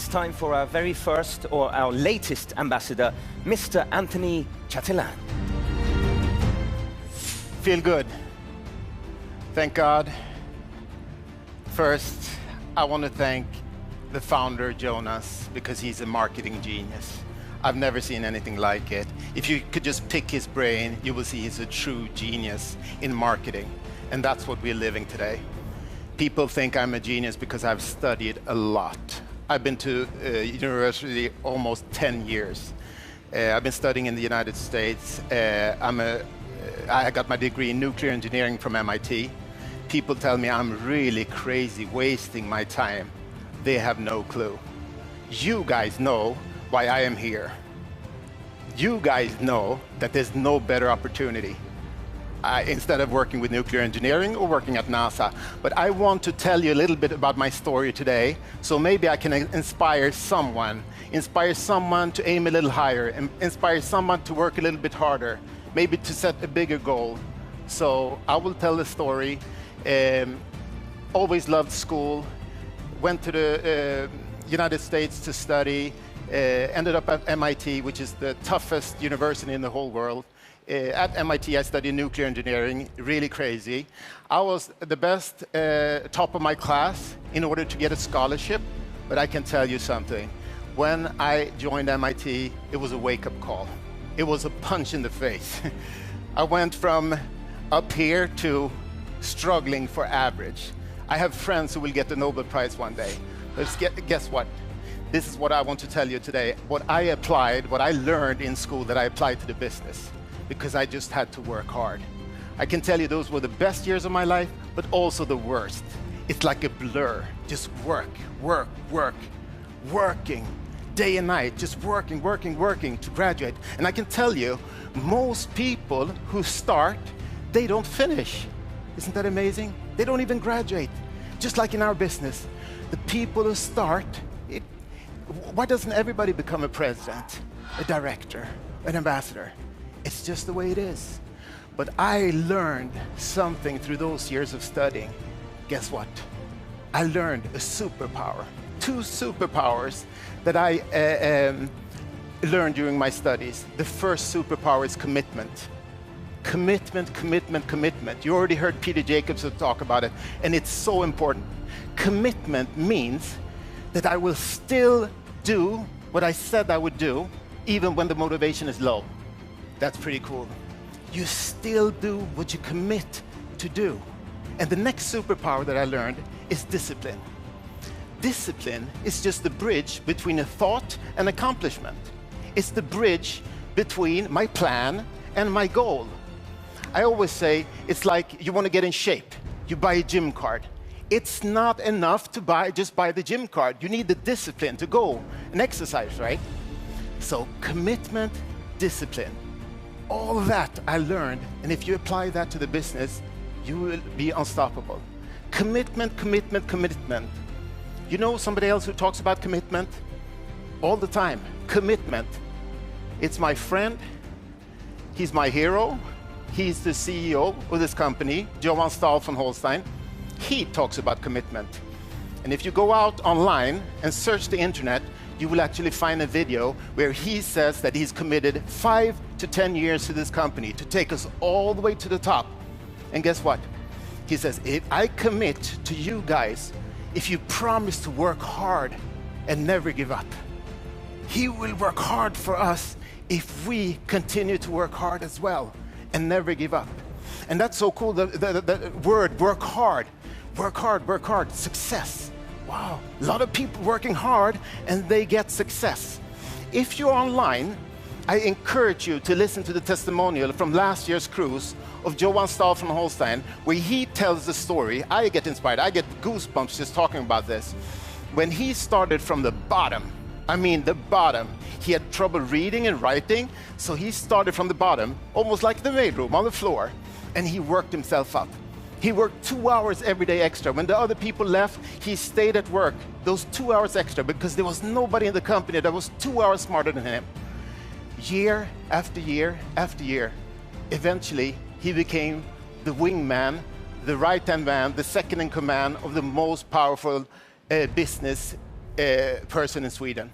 it's time for our very first, or our latest ambassador, Mr. Anthony Chatelain. Feel good. Thank God. First, I want to thank the founder, Jonas, because he's a marketing genius. I've never seen anything like it. If you could just pick his brain, you will see he's a true genius in marketing. And that's what we're living today. People think I'm a genius because I've studied a lot. I've been to university almost 10 years. I've been studying in the United States. I got my degree in nuclear engineering from MIT. People tell me I'm really crazy, wasting my time. They have no clue. You guys know why I am here. You guys know that there's no better opportunity instead of working with nuclear engineering or working at NASA. But I want to tell you a little bit about my story today, so maybe I can inspire someone to aim a little higher, inspire someone to work a little bit harder, maybe to set a bigger goal. So I will tell the story. Always loved school, went to the United States to study, ended up at MIT, which is the toughest university in the whole world. At MIT, I studied nuclear engineering, really crazy. I was the best top of my class in order to get a scholarship, but I can tell you something. When I joined MIT, it was a wake-up call. It was a punch in the face. I went from up here to struggling for average. I have friends who will get the Nobel Prize one day. But guess what? This is what I want to tell you today. What I applied, what I learned in school that I applied to the business, because I just had to work hard. I can tell you those were the best years of my life, but also the worst. It's like a blur. Just work, work, work, working, day and night, just working, working, working to graduate. And I can tell you, most people who start, they don't finish. Isn't that amazing? They don't even graduate. Just like in our business, the people who start, why doesn't everybody become a president, a director, an ambassador? It's just the way it is. But I learned something through those years of studying. Guess what? I learned a superpower. 2 superpowers that I learned during my studies. The first superpower is commitment. Commitment, commitment, commitment. You already heard Peter Jacobson talk about it, and it's so important. Commitment means that I will still do what I said I would do, even when the motivation is low. That's pretty cool. You still do what you commit to do. And the next superpower that I learned is discipline. Discipline is just the bridge between a thought and accomplishment. It's the bridge between my plan and my goal. I always say it's like you want to get in shape. You buy a gym card. It's not enough to just buy the gym card. You need the discipline to go and exercise, right? So commitment, discipline. All of that I learned, and if you apply that to the business, you will be unstoppable. Commitment, commitment, commitment. You know somebody else who talks about commitment? All the time. Commitment. It's my friend. He's my hero. He's the CEO of this company, Johan Stahl von Holstein. He talks about commitment. And if you go out online and search the internet, you will actually find a video where he says that he's committed 5 to 10 years to this company to take us all the way to the top. And guess what? He says, if I commit to you guys, if you promise to work hard and never give up, he will work hard for us if we continue to work hard as well and never give up. And that's so cool, the word work hard. Work hard, work hard, success. Wow, a lot of people working hard and they get success. If you're online, I encourage you to listen to the testimonial from last year's cruise of Johan Stahl von Holstein, where he tells the story. I get inspired, I get goosebumps just talking about this. When he started from the bottom, I mean the bottom, he had trouble reading and writing, so he started from the bottom, almost like the maidroom on the floor, and he worked himself up. He worked 2 hours every day extra. When the other people left, he stayed at work those 2 hours extra because there was nobody in the company that was 2 hours smarter than him. Year after year after year, eventually he became the wingman, the right-hand man, the second in command of the most powerful business person in Sweden.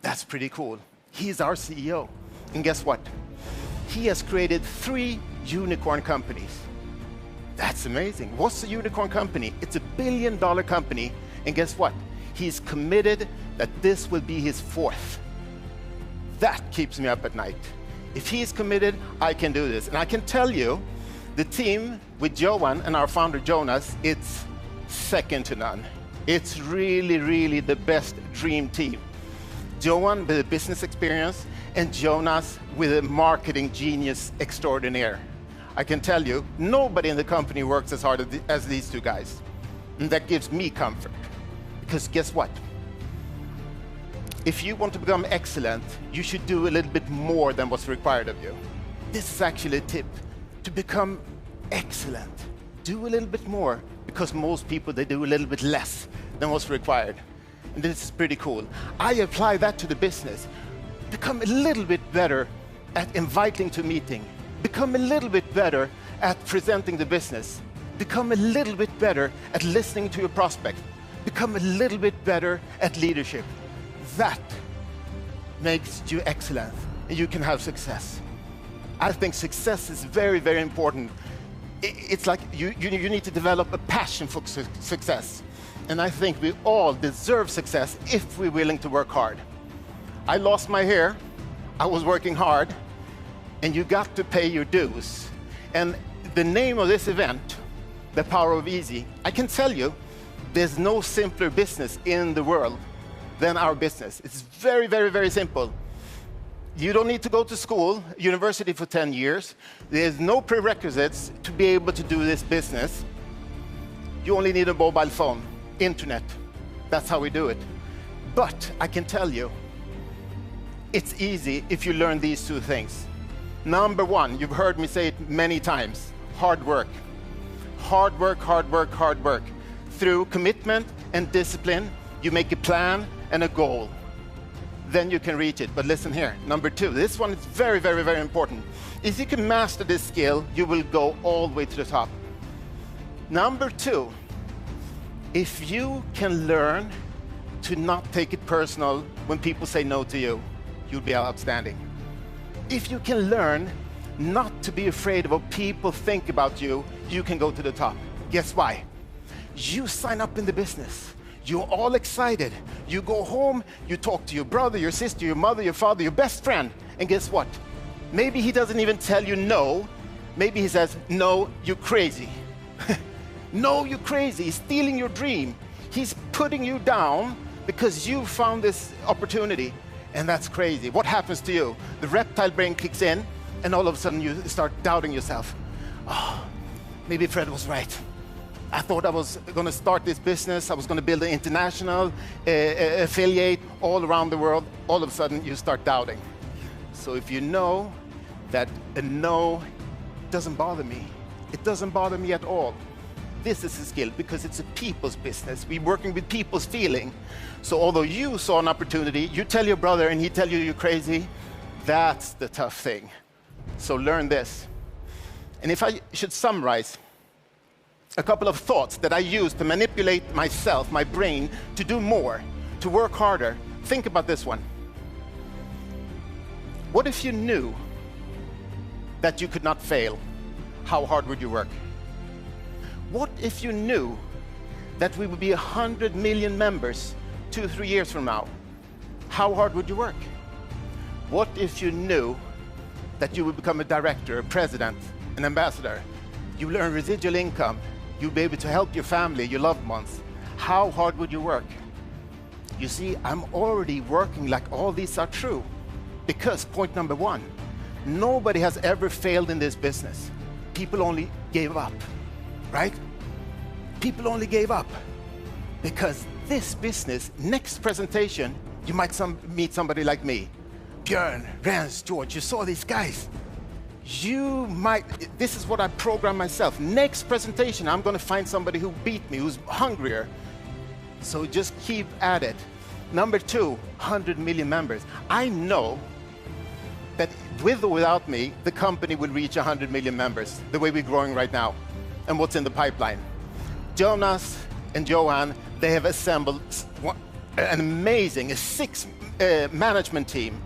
That's pretty cool. He's our CEO. And guess what? He has created 3 unicorn companies. That's amazing. What's a unicorn company? It's a $1 billion company. And guess what? He's committed that this will be his 4th. That keeps me up at night. If he's committed, I can do this. And I can tell you, the team with Johan and our founder Jonas, it's second to none. It's really, really the best dream team. Johan with a business experience and Jonas with a marketing genius extraordinaire. I can tell you, nobody in the company works as hard as these 2 guys. And that gives me comfort. Because guess what? If you want to become excellent, you should do a little bit more than what's required of you. This is actually a tip. To become excellent, do a little bit more, because most people, they do a little bit less than what's required. And this is pretty cool. I apply that to the business. Become a little bit better at inviting to a meeting. Become a little bit better at presenting the business. Become a little bit better at listening to your prospect. Become a little bit better at leadership. That makes you excellent, and you can have success. I think success is very, very important. It's like you need to develop a passion for success. And I think we all deserve success if we're willing to work hard. I lost my hair, I was working hard, and you got to pay your dues. And the name of this event, The Power of Easy, I can tell you, there's no simpler business in the world than our business. It's very, very, very simple. You don't need to go to school, university for 10 years. There's no prerequisites to be able to do this business. You only need a mobile phone, internet. That's how we do it. But I can tell you, it's easy if you learn these 2 things. Number 1, you've heard me say it many times, hard work. Hard work, hard work, hard work. Through commitment and discipline, you make a plan and a goal. Then you can reach it. But listen here, number 2, this one is very, very, very important. If you can master this skill, you will go all the way to the top. Number 2, if you can learn to not take it personal when people say no to you, you'll be outstanding. If you can learn not to be afraid of what people think about you, you can go to the top. Guess why? You sign up in the business. You're all excited. You go home, you talk to your brother, your sister, your mother, your father, your best friend, and guess what? Maybe he doesn't even tell you no. Maybe he says, no, you're crazy. No, you're crazy. He's stealing your dream. He's putting you down because you found this opportunity, and that's crazy. What happens to you? The reptile brain kicks in, and all of a sudden you start doubting yourself. Oh, maybe Fred was right. I thought I was going to start this business. I was going to build an international affiliate all around the world. All of a sudden, you start doubting. So if you know that a no doesn't bother me, it doesn't bother me at all. This is a skill because it's a people's business. We're working with people's feeling. So although you saw an opportunity, you tell your brother and he tell you you're crazy, that's the tough thing. So learn this. And if I should summarize, a couple of thoughts that I use to manipulate myself, my brain, to do more, to work harder. Think about this one. What if you knew that you could not fail? How hard would you work? What if you knew that we would be 100 million members 2-3 years from now? How hard would you work? What if you knew that you would become a director, a president, an ambassador? You learn residual income. You'll be able to help your family, your loved ones. How hard would you work? You see, I'm already working like all these are true. Because point number 1, nobody has ever failed in this business. People only gave up, right? People only gave up. Because this business, next presentation, you might meet somebody like me. Björn, Rens, George, you saw these guys. You might, this is what I program myself. Next presentation, I'm going to find somebody who beat me, who's hungrier. So just keep at it. Number 2, 100 million members. I know that with or without me, the company will reach 100 million members, the way we're growing right now, and what's in the pipeline. Jonas and Johan, they have assembled an amazing, a 6 management team.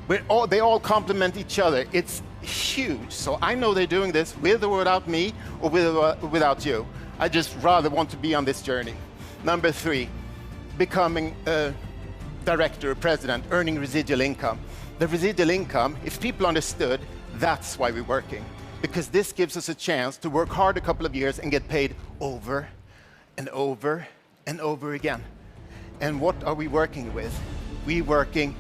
They all complement each other. It's huge. So I know they're doing this with or without me, or without you. I just rather want to be on this journey. Number 3, becoming a director or president, earning residual income. The residual income, if people understood, that's why we're working. Because this gives us a chance to work hard a couple of years and get paid over and over and over again. And what are we working with? We're working,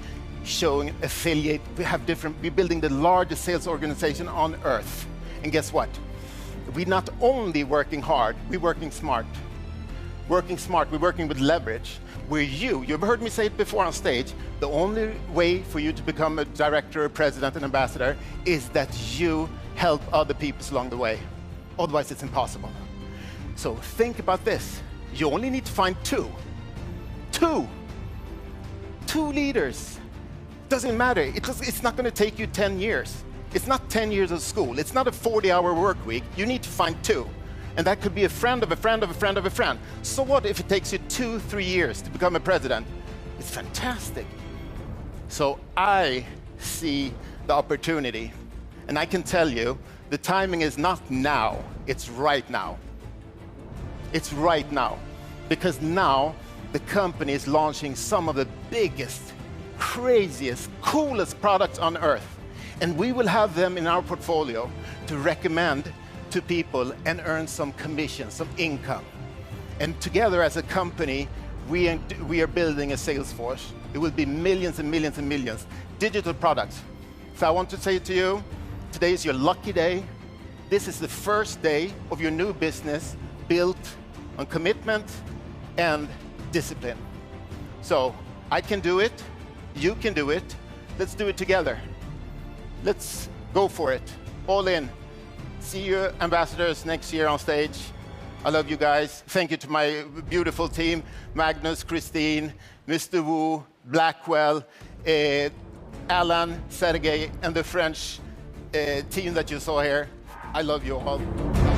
showing affiliate. We're building the largest sales organization on earth. And guess what? We're not only working hard, we're working smart. Working smart, we're working with leverage. Where you've heard me say it before on stage, the only way for you to become a director, a president, an ambassador is that you help other people along the way. Otherwise, it's impossible. So think about this. You only need to find two leaders. Doesn't matter. It's not going to take you 10 years. It's not 10 years of school. It's not a 40-hour work week. You need to find 2. And that could be a friend of a friend of a friend of a friend. So what if it takes you 2-3 years to become a president? It's fantastic. So I see the opportunity. And I can tell you, the timing is not now. It's right now. It's right now. Because now, the company is launching some of the biggest, craziest, coolest products on earth. And we will have them in our portfolio to recommend to people and earn some commission, some income. And together as a company, we are building a sales force. It will be millions and millions and millions. Digital products. So I want to say to you, today is your lucky day. This is the first day of your new business built on commitment and discipline. So I can do it. You can do it. Let's do it together. Let's go for it. All in. See you, ambassadors, next year on stage. I love you guys. Thank you to my beautiful team, Magnus, Christine, Mr. Wu, Blackwell, Alan, Sergey, and the French team that you saw here. I love you all.